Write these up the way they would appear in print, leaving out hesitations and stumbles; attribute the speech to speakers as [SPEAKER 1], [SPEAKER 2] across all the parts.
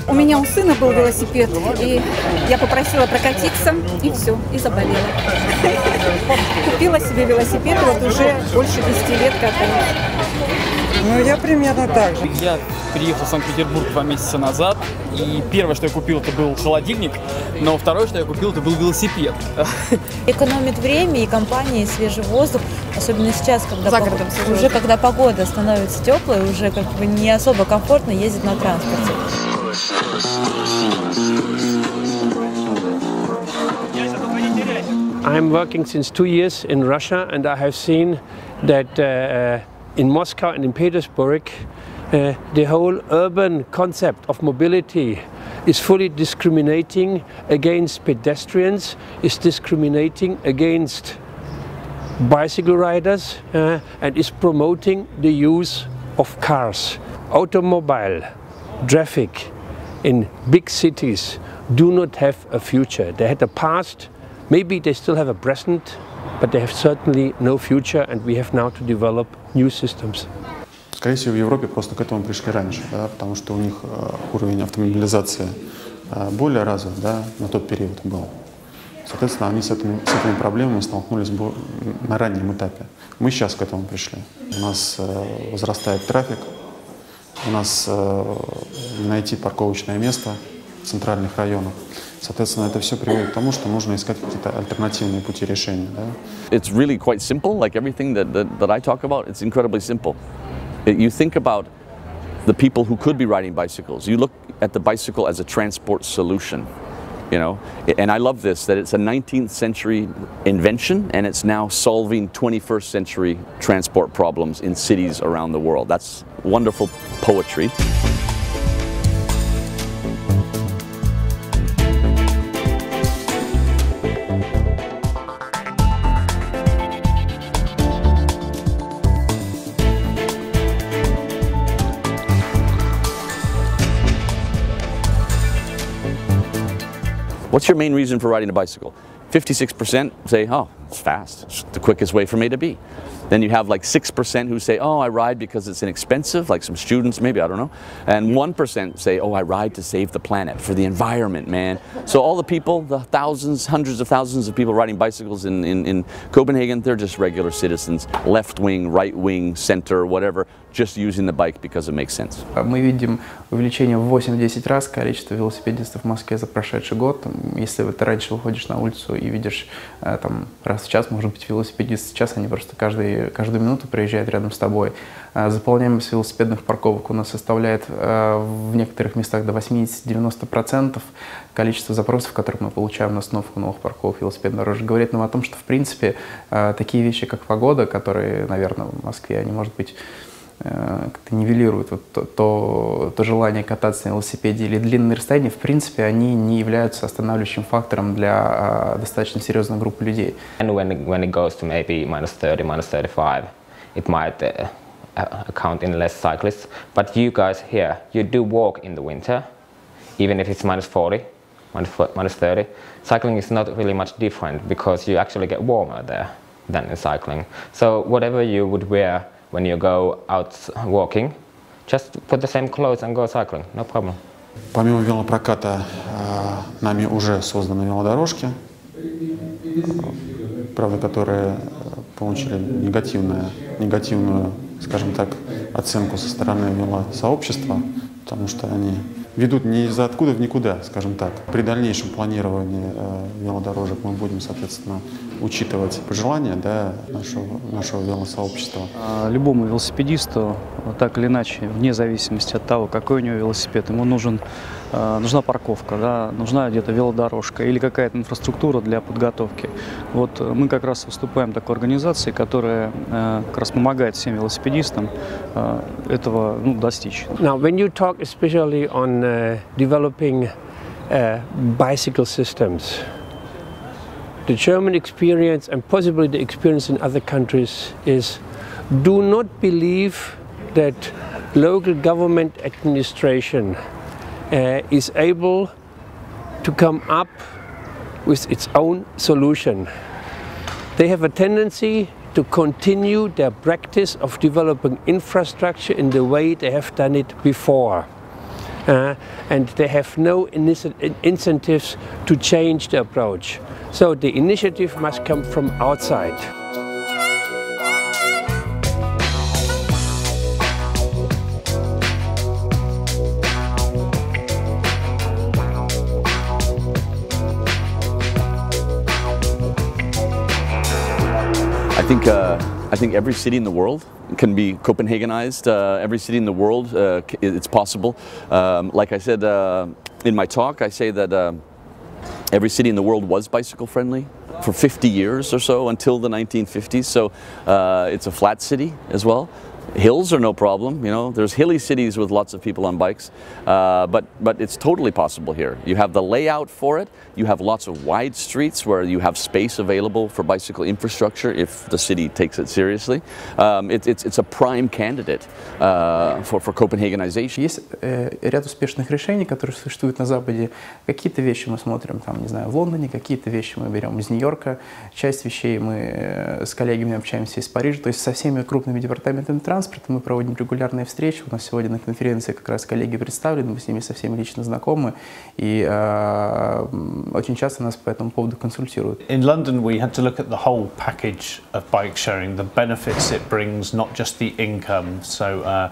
[SPEAKER 1] У меня у сына был велосипед, и я попросила прокатиться, и все, и заболела. Купила себе велосипед, вот уже больше 10 лет катаюсь.
[SPEAKER 2] Ну, я примерно так же.
[SPEAKER 3] Я приехал в Санкт-Петербург 2 месяца назад, и первое, что я купил, это был холодильник, но второе, что я купил, это был велосипед.
[SPEAKER 4] Экономит время и компания, и свежий воздух, особенно сейчас, когда погода становится теплой, уже как бы не особо комфортно ездить на транспорте.
[SPEAKER 5] I'm working since 2 years in Russia, and I have seen that in Moscow and in Petersburg, the whole urban concept of mobility is fully discriminating against pedestrians, is discriminating against bicycle riders, and is promoting the use of cars. Automobile traffic in big cities do not have a future. They had a past, maybe they still have a present, but they have certainly no future, and we have now to develop new systems.
[SPEAKER 6] Скорее всего, в Европе просто к этому пришли раньше, да, потому что у них уровень автомобилизации более развит, да, на тот период был. Соответственно, они с этими проблемами столкнулись на раннем этапе. Мы сейчас к этому пришли. У нас возрастает трафик, у нас найти парковочное место в центральных районах. Соответственно, это все приводит к тому, что нужно искать какие-то альтернативные пути решения. Да?
[SPEAKER 7] It's really quite simple, like everything that I talk about, it's incredibly simple. You think about the people who could be riding bicycles. You look at the bicycle as a transport solution, you know, and I love this, that it's a 19th century invention and it's now solving 21st century transport problems in cities around the world. That's wonderful poetry. What's your main reason for riding a bicycle? 56% say, oh, it's fast. It's the quickest way from A to B. Then you have like 6% who say, oh, I ride because it's inexpensive, like some students maybe, I don't know. And 1% say, oh, I ride to save the planet, for the environment, man. So all the people, the thousands, hundreds of thousands of people riding bicycles in Copenhagen, they're just regular citizens, left wing, right wing, center, whatever, just using the bike because it makes sense.
[SPEAKER 8] Мы видим увеличение в 8-10 раз количества велосипедистов в Москве за прошедший год. Если ты раньше выходишь на улицу и видишь там, раз в час, может быть, велосипедист, сейчас они просто каждую минуту приезжают рядом с тобой. Заполняемость велосипедных парковок у нас составляет в некоторых местах до 80-90%. Количество запросов, которые мы получаем на установку новых парковок велосипедных дорожек, говорит нам о том, что, в принципе, такие вещи, как погода, которые, наверное, в Москве, они, может быть, как-то нивелируют вот то желание кататься на велосипеде или длинные расстояния, в принципе, они не являются останавливающим фактором для достаточно серьезной группы людей.
[SPEAKER 9] And when it goes to maybe -30, -35, it might account in less cyclists. But you guys here, you do walk in the winter, even if it's -40, -30. Cycling is not really much different because you actually get warmer there than in cycling. So whatever you would wear when you go out walking, just put the same clothes and go cycling, no problem.
[SPEAKER 6] Помимо велопроката нами уже созданы велодорожки, правда, которые получили негативную, скажем так, оценку со стороны велосообщества, потому что они ведут не из откуда в никуда, скажем так. При дальнейшем планировании велодорожек мы будем, соответственно, учитывать пожелания, да, нашего велосообщества.
[SPEAKER 2] Любому велосипедисту, так или иначе, вне зависимости от того, какой у него велосипед, ему нужна парковка, да, нужна где-то велодорожка или какая-то инфраструктура для подготовки. Вот мы как раз выступаем такой организацией, которая как раз помогает всем велосипедистам этого достичь.
[SPEAKER 5] Now, when you talk especially on developing bicycle systems. The German experience and possibly the experience in other countries is do not believe that local government administration is able to come up with its own solution. They have a tendency to continue their practice of developing infrastructure in the way they have done it before. And they have no incentives to change the approach. So the initiative must come from outside.
[SPEAKER 7] I think every city in the world can be Copenhagenized. Every city in the world, it's possible. Like I said in my talk, I say that every city in the world was bicycle friendly for 50 years or so until the 1950s. So it's a flat city as well. Hills are no problem, you know, there's hilly cities with lots of people on bikes, but it's totally possible here. You have the layout for it, you have lots of wide streets where you have space available for bicycle infrastructure if the city takes it seriously. It's a prime candidate for Copenhagenization.
[SPEAKER 8] Есть ряд успешных решений, которые существуют на Западе. Какие-то вещи мы смотрим, там, не знаю, в Лондоне, какие-то вещи мы берем из Нью-Йорка, часть вещей мы с коллегами общаемся из Парижа, то есть со всеми крупными департаментами транспорта мы проводим регулярные встречи. У нас сегодня на конференции как раз коллеги представлены, мы с ними со всеми лично знакомы, и очень часто нас по этому поводу консультируют.
[SPEAKER 10] In London we had to look at the whole package of bike sharing, the benefits it brings, not just the income. So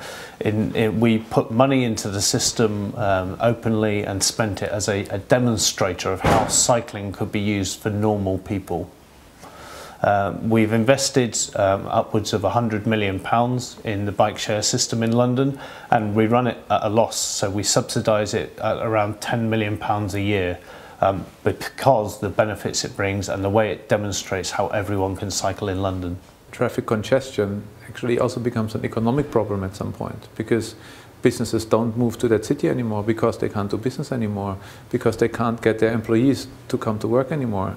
[SPEAKER 10] we put money into the system openly and spent it as a demonstrator of how cycling could be used for normal people. We've invested upwards of £100 million in the bike share system in London, and we run it at a loss, so we subsidise it at around £10 million a year because the benefits it brings and the way it demonstrates how everyone can cycle in London.
[SPEAKER 11] Traffic congestion actually also becomes an economic problem at some point, because businesses don't move to that city anymore because they can't do business anymore, because they can't get their employees to come to work anymore.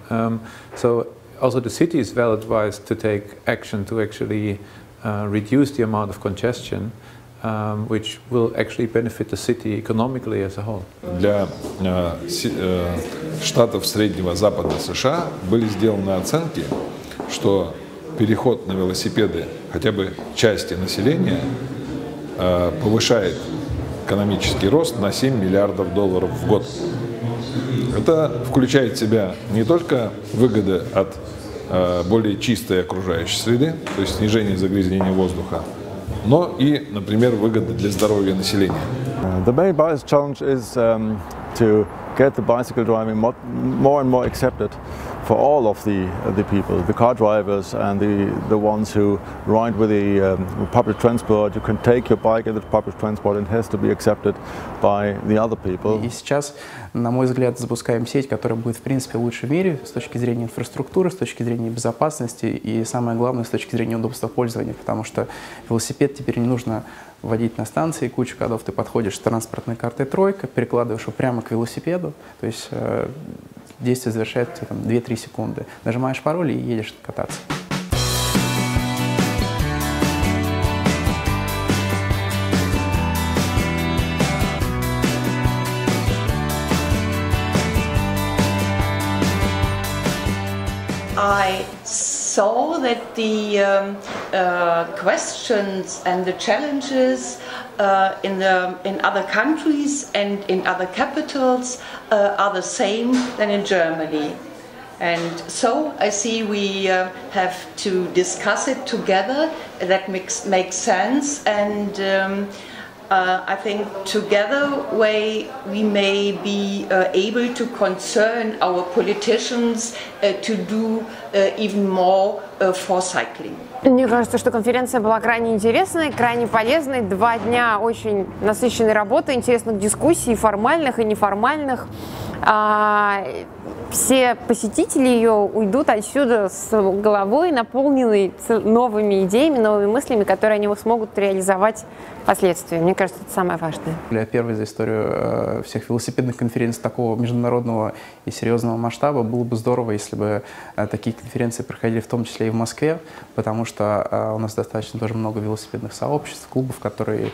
[SPEAKER 11] So also the city is well advised to take action to actually reduce the amount of congestion, which will actually benefit the city economically as a whole.
[SPEAKER 12] Для штатов Среднего Запада США были сделаны оценки, что переход на велосипеды хотя бы части населения повышает экономический рост на $7 миллиардов в год. Это включает в себя не только выгоды от более чистой окружающей среды, то есть снижение загрязнения воздуха, но и, например, выгоды для здоровья населения.
[SPEAKER 13] The main biggest challenge is to get the bicycle driving more and more accepted for all of the people, the car drivers and the ones who ride with the public transport. You can take your bike in the public transport and it has to be accepted by the other people.
[SPEAKER 8] И сейчас, на мой взгляд, запускаем сеть, которая будет, в принципе, лучше в мире с точки зрения инфраструктуры, с точки зрения безопасности и, самое главное, с точки зрения удобства пользования, потому что велосипед теперь не нужно водить на станции, кучу ходов ты подходишь с транспортной картой тройка, перекладываешь его прямо к велосипеду, то есть действие завершается 2-3 секунды. Нажимаешь пароль и едешь кататься.
[SPEAKER 14] I saw that the questions and the challenges in other countries and in other capitals are the same than in Germany. And so I see we have to discuss it together. That makes sense, and I think together we may be able to concern our politicians to do even more for cycling.
[SPEAKER 15] Мне кажется, что конференция была крайне интересной, крайне полезной. 2 дня очень насыщенной работы, интересных дискуссий, формальных и неформальных. Все посетители ее уйдут отсюда с головой, наполненной новыми идеями, новыми мыслями, которые они смогут реализовать впоследствии. Мне кажется, это самое важное.
[SPEAKER 8] Для первой за историю всех велосипедных конференций такого международного и серьезного масштаба было бы здорово, если бы такие конференции проходили в том числе и в Москве, потому что у нас достаточно тоже много велосипедных сообществ, клубов, которые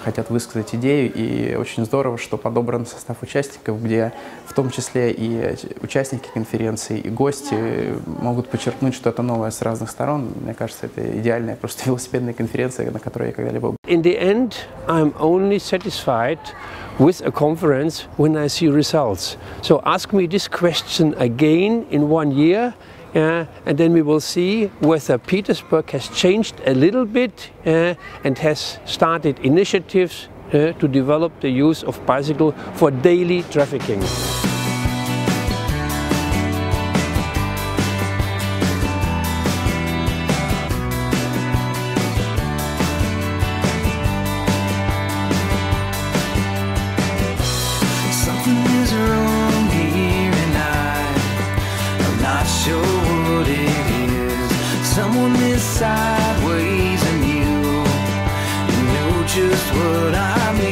[SPEAKER 8] хотят высказать идею, и очень здорово, что подобран состав участников, где в том числе и участники конференции, и гости могут подчеркнуть что-то новое с разных сторон. Мне кажется, это идеальная просто велосипедная конференция, на которой я когда-либо был.
[SPEAKER 5] In the end, I'm only satisfied with a conference when I see results. So ask me this question again in 1 year, and then we will see whether Petersburg has changed a little bit and has started initiatives to develop the use of bicycle for daily trafficking.
[SPEAKER 16] Sideways and you know just what I mean.